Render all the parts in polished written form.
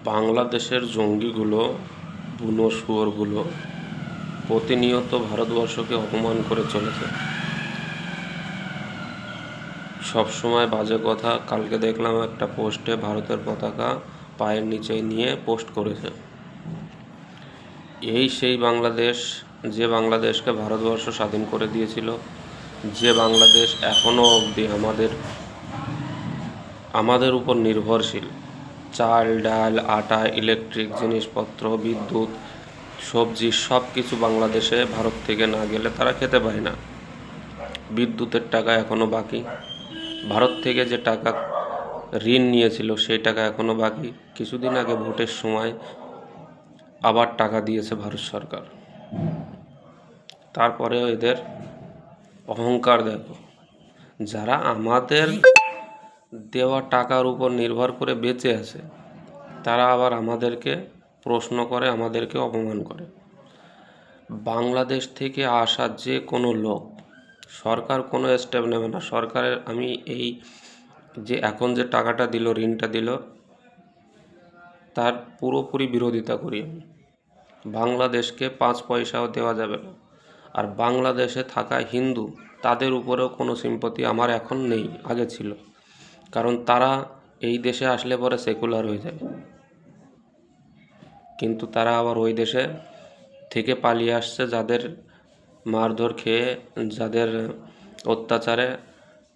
বাংলাদেশের জঙ্গিগুলো, বুনো শুয়োরগুলো প্রতিনিয়ত ভারতবর্ষকে অপমান করে চলেছে। সবসময় বাজে কথা। কালকে দেখলাম একটা পোস্টে ভারতের পতাকা পায়ের নিচে নিয়ে পোস্ট করেছে। এই সেই বাংলাদেশ, যে বাংলাদেশকে ভারতবর্ষ স্বাধীন করে দিয়েছিল, যে বাংলাদেশ এখনও অবধি আমাদের উপর নির্ভরশীল। চাল, ডাল, আটা, ইলেকট্রিক জিনিসপত্র, বিদ্যুৎ, সবজি সব কিছু বাংলাদেশে ভারত থেকে না গেলে তারা খেতে পায় না। বিদ্যুতের টাকা এখনও বাকি। ভারত থেকে যে টাকা ঋণ নিয়েছিল সেই টাকা এখনও বাকি। কিছুদিন আগে ভোটের সময় আবার টাকা দিয়েছে ভারত সরকার। তারপরেও এদের অহংকার দেখো। যারা আমাদের দেওয়া টাকার উপর নির্ভর করে বেঁচে আছে, তারা আবার আমাদেরকে প্রশ্ন করে, আমাদেরকে অপমান করে। বাংলাদেশ থেকে আসা যে কোনো লোক, সরকার কোনো স্টেপ নেবে না। সরকারের আমি এই যে এখন যে টাকাটা দিল, ঋণটা দিল, তার পুরোপুরি বিরোধিতা করি আমি। বাংলাদেশকে 5 পয়সাও দেওয়া যাবে না। আর বাংলাদেশে থাকা হিন্দু, তাদের উপরেও কোনো সিম্পতি আমার এখন নেই, আগে ছিল। কারণ তারা এই দেশে আসলে পরে সেকুলার হয়ে যায়, কিন্তু তারা আবার ওই দেশে থেকে পালিয়ে আসছে, যাদের মারধর খেয়ে, যাদের অত্যাচারে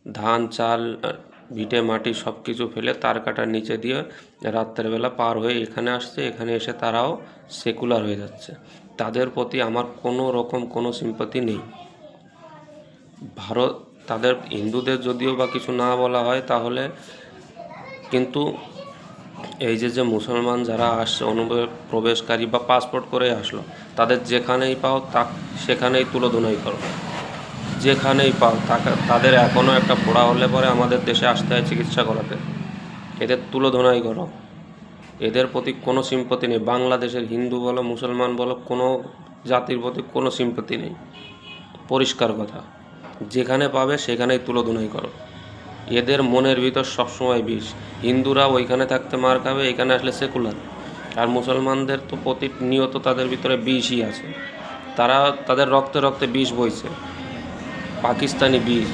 ধান, চাল, ভিটে মাটি সব কিছু ফেলে তার কাটার নিচে দিয়ে রাত্রেবেলা পার হয়ে এখানে আসছে। এখানে এসে তারাও সেকুলার হয়ে যাচ্ছে। তাদের প্রতি আমার কোনো রকম কোনো সিম্পাতি নেই। ভারত, তাদের হিন্দুদের যদিও বা কিছু না বলা হয়, তাহলে কিন্তু এই যে মুসলমান যারা আসছে, অনুপ্রবেশকারী বা পাসপোর্ট করে আসলো, তাদের যেখানেই পাও সেখানেই তুলোধুনাই করো। যেখানেই পাও তাদের এখনও একটা ফোড়া হলে পরে আমাদের দেশে আসতে হয় চিকিৎসা করাতে। এদের তুলোধুনাই করো। এদের প্রতি কোনো সিম্পতি নেই। বাংলাদেশের হিন্দু বলো, মুসলমান বলো, কোনো জাতির প্রতি কোনো সিম্পতি নেই। পরিষ্কার কথা। যেখানে পাবে সেখানেই তুলোধুনাই করো। এদের মনের ভিতর সবসময় বিষ। হিন্দুরা ওইখানে থাকতে মার খাবে, এখানে আসলে সেকুলার। আর মুসলমানদের তো প্রতিনিয়ত তাদের ভিতরে বিষই আছে। তারা তাদের রক্তে রক্তে বিষ বইছে, পাকিস্তানি বীজ।